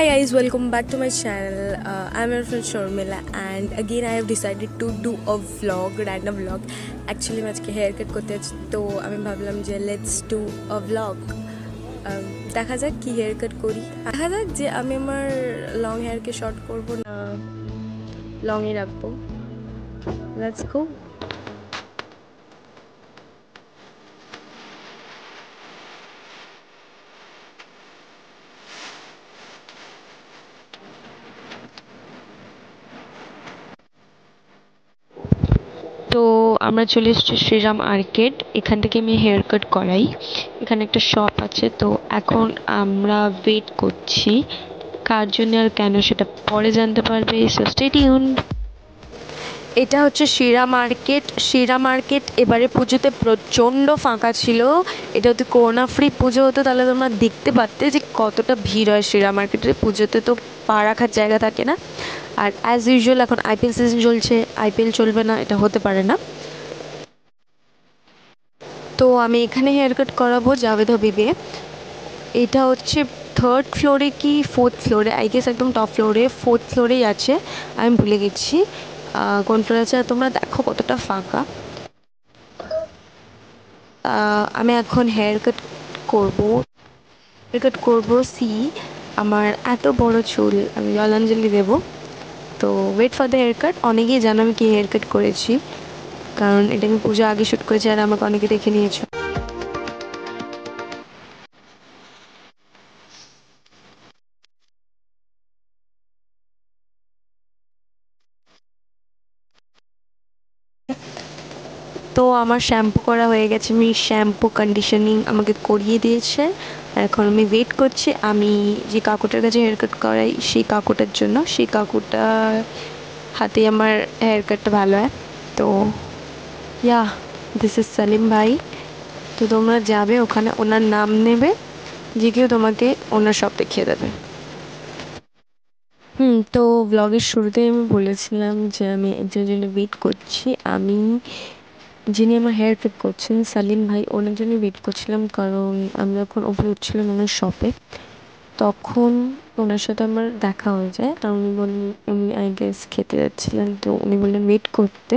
Hi guys, welcome back to my channel. I'm your friend Sharmila and again I have decided to do a vlog, random vlog. Actually मैं आज के hair cut करते हैं तो আমি ভাবলাম যে let's do a vlog. দেখা যাক কি hair cut করি। দেখা যাক যে আমি আমার long hair কে short করব না long এ রাখবো। Let's go. তো আমরা চলে এসেছি শ্রীরাম আর্কেড। এখান থেকে আমি হেয়ার কাট করাই। এখানে একটা শপ আছে, তো এখন আমরা ওয়েট করছি কার জন্য আর কেন সেটা পরে জানতে পারবে, সো স্টে টিউনড। এটা হচ্ছে শ্রীরাম মার্কেট এবারে পুজোতে প্রচণ্ড ফাঁকা ছিল। এটা যদি করোনা ফ্রি পুজো হতো তাহলে তোমরা দেখতে পারতে যে কতটা ভিড় হয় শ্রীরাম মার্কেটে। পুজোতে তো পা রাখার জায়গা থাকে না। আর অ্যাজ ইউজুয়াল এখন আইপিএল সিজন চলছে, আইপিএল চলবে না এটা হতে পারে না। তো আমি এখানে হেয়ার কাট করাবো জাভেদ হাবিবে। এটা হচ্ছে 3rd ফ্লোরে কি 4th ফ্লোরে, আই গেস একদম টপ ফ্লোরে, 4th ফ্লোরেই আছে, আমি ভুলে গেছি কোন ফ্লোরে আছে। তোমরা দেখো কতটা ফাঁকা। আমি এখন হেয়ার কাট করবো। আমার এত বড় চুল, আমি জলাঞ্জলি দেবো। তো wait for the haircut. অনেকেই জানো আমি কি হেয়ার কাট করেছি, কারণ এটা আমি পুজো আগে শ্যুট করেছি আর আমাকে অনেকে দেখে নিয়েছো। তো আমার শ্যাম্পু করা হয়ে গেছে, আমি শ্যাম্পু কন্ডিশনিং আমাকে করিয়ে দিয়েছে। আর এখন আমি ওয়েট করছি আমি যে কাকুটার কাছে হেয়ার কাট করাই সেই কাকুটার জন্য। সেই কাকুটার হাতেই আমার হেয়ার কাটটা ভালো হয়। তো ইয়া, দিস ইজ সালিম ভাই। তো তোমরা যাবে ওখানে, ওনার নাম নেবে, যে কেউ তোমাকে ওনার সব দেখিয়ে দেবে। তো ব্লগের শুরুতেই আমি বলেছিলাম যে আমি একজনের জন্য ওয়েট করছি। আমি যিনি আমার হেয়ার কাট করছেন সালিম ভাই, ওনার জন্য ওয়েট করছিলাম, কারণ আমি যখন ওপরে উঠছিলাম ওনার শপে তখন ওনার সাথে আমার দেখা হয়ে যায়। আর উনি বললেন, উনি আই গেস খেতে যাচ্ছিলেন, তো উনি বললেন ওয়েট করতে।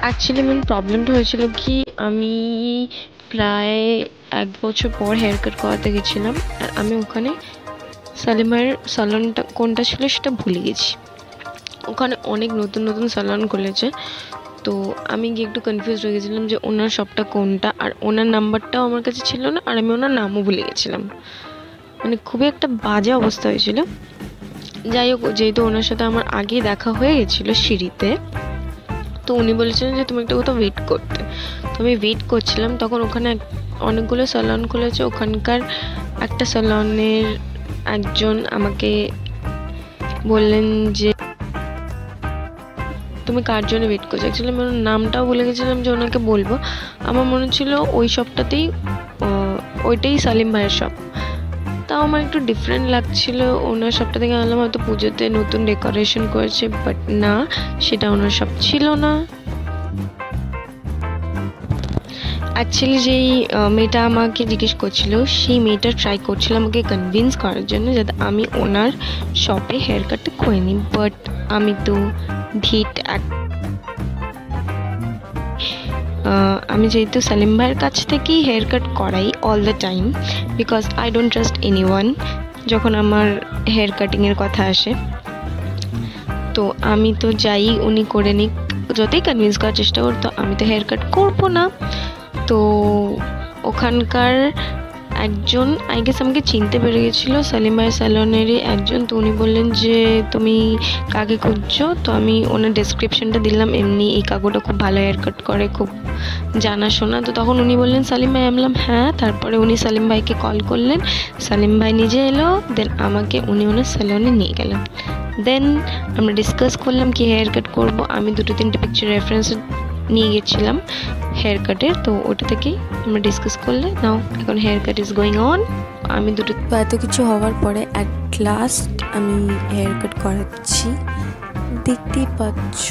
অ্যাকচুয়ালি মেন প্রবলেমটা হয়েছিল কি, আমি প্রায় 1 বছর পর হেয়ার কাট করাতে গেছিলাম আর আমি ওখানে সালিমের স্যালনটা কোনটা ছিল সেটা ভুলে গেছি। ওখানে অনেক নতুন নতুন স্যালন খুলেছে, তো আমি গিয়ে একটু কনফিউজ হয়ে গেছিলাম যে ওনার শপটা কোনটা, আর ওনার নাম্বারটাও আমার কাছে ছিল না, আর আমি ওনার নামও ভুলে গেছিলাম। মানে খুবই একটা বাজে অবস্থা হয়েছিল। যাই হোক, যেহেতু ওনার সাথে আমার আগে দেখা হয়ে গেছিলো সিঁড়িতে, তো উনি বলেছিলেন যে তুমি একটা কোথাও ওয়েট করতে। তো আমি ওয়েট করছিলাম, তখন ওখানে অনেকগুলো স্যালন খুলেছে। ওখানকার একটা স্যালনের একজন আমাকে বললেন যে তুমি কার জন্য ওয়েট করছো। অ্যাকচুয়ালি আমি ওনার নামটাও ভুলে গেছিলাম যে ওনাকে বলবো। আমার মনে ছিল ওই শপটাতেই, ওইটাই সালিম ভাইয়ের শপ। তাও আমার একটু ডিফারেন্ট লাগছিল। ওনার শপটা থেকে আনলাম হয়তো পুজোতে নতুন ডেকোরেশন করেছে, বাট না, সেটা ওনার শপ ছিল না। অ্যাকচুয়ালি যেই মেয়েটা আমাকে জিজ্ঞেস করছিল সেই মেয়েটা ট্রাই করছিল আমাকে কনভিন্স করার জন্য যাতে আমি ওনার শপে হেয়ার কাটটা করে নিই, বাট আমি তো ধিট আমি যেহেতু সালিম ভাইয়ের কাছ থেকেই হেয়ার কাট করাই all the time, because I don't trust anyone যখন আমার হেয়ার কাটিংয়ের কথা আসে। তো আমি তো যাই উনি করে নিক, যতই কনভিন্স করার চেষ্টা করতো আমি তো হেয়ার কাট করবো না। তো ওখানকার একজন আই গেস আমাকে চিনতে পেরে গেছিলো, সালিম ভাইয়ের স্যালনেরই একজন। তো উনি বললেন যে তুমি কাকে খুঁজছো। তো আমি ওনার ডেসক্রিপশনটা দিলাম, এমনি এই কাকুটা খুব ভালো হেয়ার কাট করে, খুব জানাশোনা। তো তখন উনি বললেন সালিম ভাই, আমি বললাম হ্যাঁ। তারপরে উনি সালিম ভাইকে কল করলেন, সালিম ভাই নিজে এলো, দেন আমাকে উনি ওনার স্যালনে নিয়ে গেলেন। দেন আমরা ডিসকাস করলাম কি হেয়ার কাট করবো। আমি 2-3টে পিকচার রেফারেন্স নিয়ে গেছিলাম হেয়ার কাটের, তো ওটা থেকেই আমরা ডিসকাস করলে নাও এখন haircut is going on. আমি এত কিছু হওয়ার পরে অ্যাট লাস্ট আমি হেয়ার কাট করাচ্ছি। দেখতেই পাচ্ছ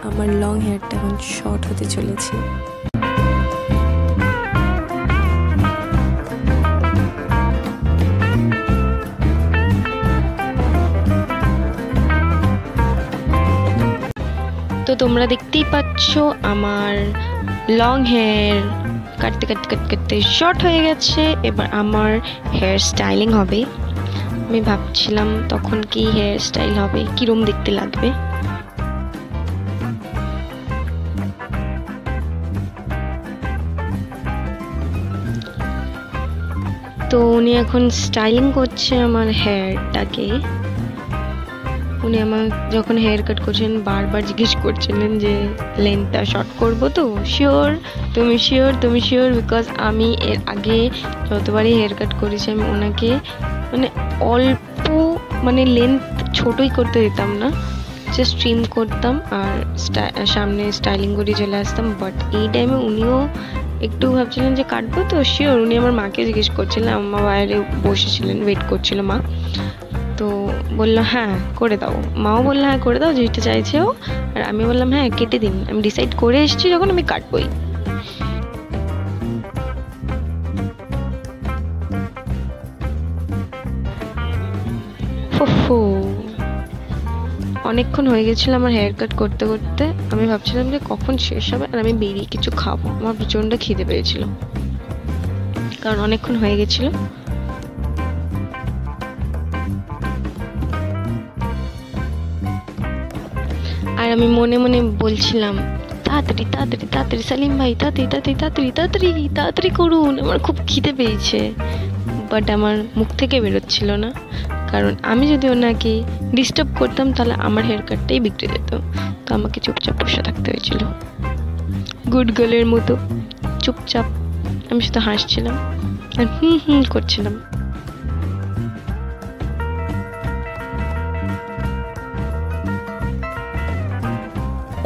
আমার লং হেয়ারটা এখন শর্ট হতে চলেছে। তোমরা দেখতেই পাচ্ছ আমার লং হেয়ার কাটতে কাটতে কাটতে কাটতে শর্ট হয়ে গেছে। এবার আমার হেয়ার স্টাইলিং হবে। আমি ভাবছিলাম তখন কি হেয়ার স্টাইল হবে, কিরম দেখতে লাগবে। তো উনি এখন স্টাইলিং করছে আমার হেয়ারটাকে। উনি আমার যখন হেয়ার কাট করছেন বারবার জিজ্ঞেস করছিলেন যে লেন্থটা শর্ট করবো তো, শিওর তুমি শিওর তুমি শিওর, বিকজ আমি এর আগে যতবারই হেয়ার কাট করেছি আমি ওনাকে মানে অল্প মানে লেন্থ ছোটোই করতে দিতাম না, জাস্ট ট্রিম করতাম আর সামনে স্টাইলিং করে চলে আসতাম। বাট এই টাইমে উনিও একটু ভাবছিলেন যে কাটবো তো শিওর। উনি আমার মাকে জিজ্ঞেস করছিলেন, আমার বাইরে বসেছিলেন, ওয়েট করছিল মা, তো বললো হ্যাঁ করে দাও। মাও বললো হ্যাঁ করে দাও যেটা চাইছে ও, আর আমি বললাম হ্যাঁ কেটে দিন, আমি ডিসাইড করে এসেছি যখন আমি কাটবই। অনেকক্ষণ হয়ে গেছিল আমার হেয়ার কাট করতে করতে। আমি ভাবছিলাম যে কখন শেষ হবে আর আমি বেরিয়ে কিছু খাবো। আমার প্রচণ্ড খিদে পেয়েছিল কারণ অনেকক্ষণ হয়ে গেছিল। আর আমি মনে মনে বলছিলাম তাড়াতাড়ি তাড়াতাড়ি তাড়াতাড়ি সালিম ভাই তাড়াতাড়ি তাড়াতাড়ি তাড়াতাড়ি তাড়াতাড়ি তাড়াতাড়ি করুন, আমার খুব খিদে পেয়েছে। বাট আমার মুখ থেকে বেরোচ্ছিল না, কারণ আমি যদি ওনাকে ডিস্টার্ব করতাম তাহলে আমার হেয়ার কাটটাই বিগড়ে যেত। তো আমাকে চুপচাপ বসে থাকতে হয়েছিল গুড গার্লের মতো। চুপচাপ আমি শুধু হাসছিলাম আর করছিলাম।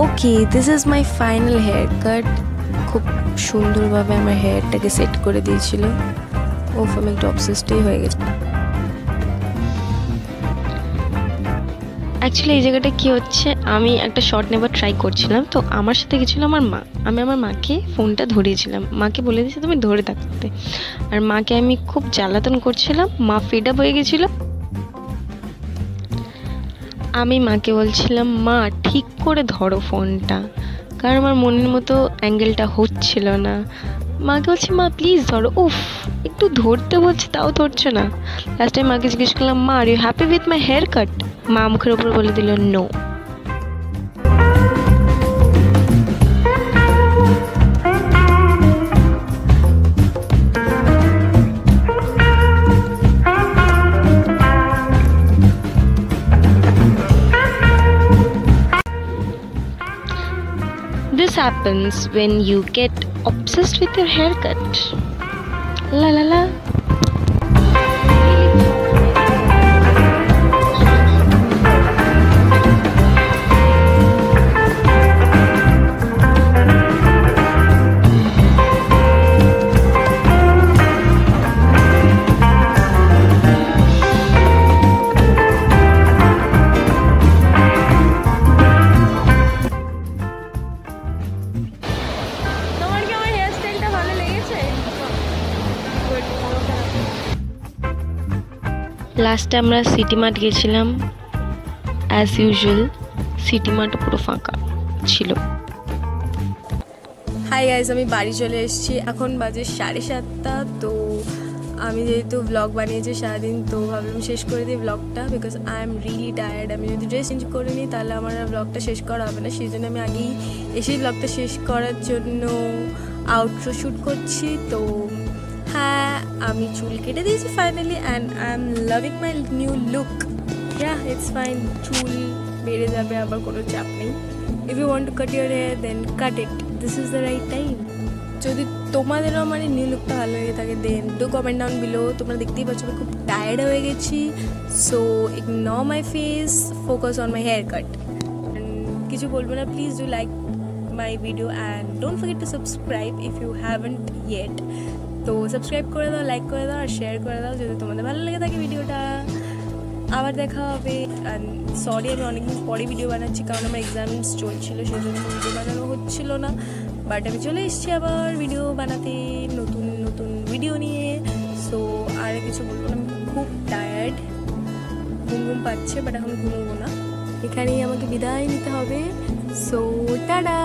Okay, this is my final hair cut. খুব সুন্দরভাবে আমার হেয়ারটাকে সেট করে দিয়েছিল। আমি একটু অবসেসডই হয়ে গেছি। অ্যাকচুয়ালি এই জায়গাটা কি হচ্ছে, আমি একটা শট নেবার ট্রাই করছিলাম, তো আমার সাথে গেছিলো আমার মা। আমি আমার মাকে ফোনটা ধরিয়েছিলাম, মাকে বলে দিয়েছি তুমি ধরে থাকতে, আর মাকে আমি খুব জ্বালাতন করছিলাম। মা ফিড আপ হয়ে গেছিলো। আমি মাকে বলছিলাম মা ঠিক করে ধরো ফোনটা, কারণ আমার মনের মতো অ্যাঙ্গেলটা হচ্ছিল না। মাকে বলছি মা প্লিজ ধরো, উফ একটু ধরতে বলছি তাও ধরছে না। লাস্ট টাইম মাকে জিজ্ঞেস করলাম মা are you happy with my haircut? মা মুখের উপর বলে দিল no. This happens when you get obsessed with your haircut. La la la. লাস্টে আমরা সিটি মার্ট গেছিলাম, অ্যাজ ইউজুয়াল সিটি মার্ট পুরো ফাঁকা ছিল। হাই গাইজ, আমি বাড়ি চলে এসেছি, এখন বাজে 7:30। তো আমি যেহেতু ব্লগ বানিয়েছি সারাদিন, তো ভাবলাম শেষ করে দিই ব্লগটা, because I am really tired. আমি যদি ড্রেস চেঞ্জ করে নিই তাহলে আমার ব্লগটা শেষ করা হবে না, সেই জন্য আমি আগেই এসেই ব্লগটা শেষ করার জন্য আউটরো শ্যুট করছি। তো হ্যাঁ, আমি চুল কেটে দিয়েছি finally, and I am loving my new look. Yeah, it's fine, চুল বেড়ে যাবে, আবার কোনো চাপ নেই। If you want to cut your hair then cut it, this is the right time. যদি তোমাদেরও আমার এই নিউ লুকটা ভালো লেগে থাকে then do comment down below. তোমরা দেখতেই পাচ্ছ আমি খুব টায়ার্ড হয়ে গেছি, so ignore my face, focus on my haircut. কিছু বলবো না, please do like my video and don't forget to subscribe if you haven't yet. তো সাবস্ক্রাইব করে দাও, লাইক করে দাও আর শেয়ার করে দাও যদি তোমাদের ভালো লেগে থাকে ভিডিওটা। আবার দেখা হবে। সরি, আমি অনেকদিন পরে ভিডিও বানাচ্ছি, কারণ আমার এক্সামস চলছিল, সেই জন্য ভিডিও বানানো হচ্ছিল না। বাট আমি চলে এসেছি আবার ভিডিও বানাতে, নতুন নতুন ভিডিও নিয়ে। সো আর কিছু বলবো না, আমি খুব টায়ার্ড, ঘুম পাচ্ছে, বাট এখন ঘুমোবো না। এখানেই আমাকে বিদায় নিতে হবে। So tata.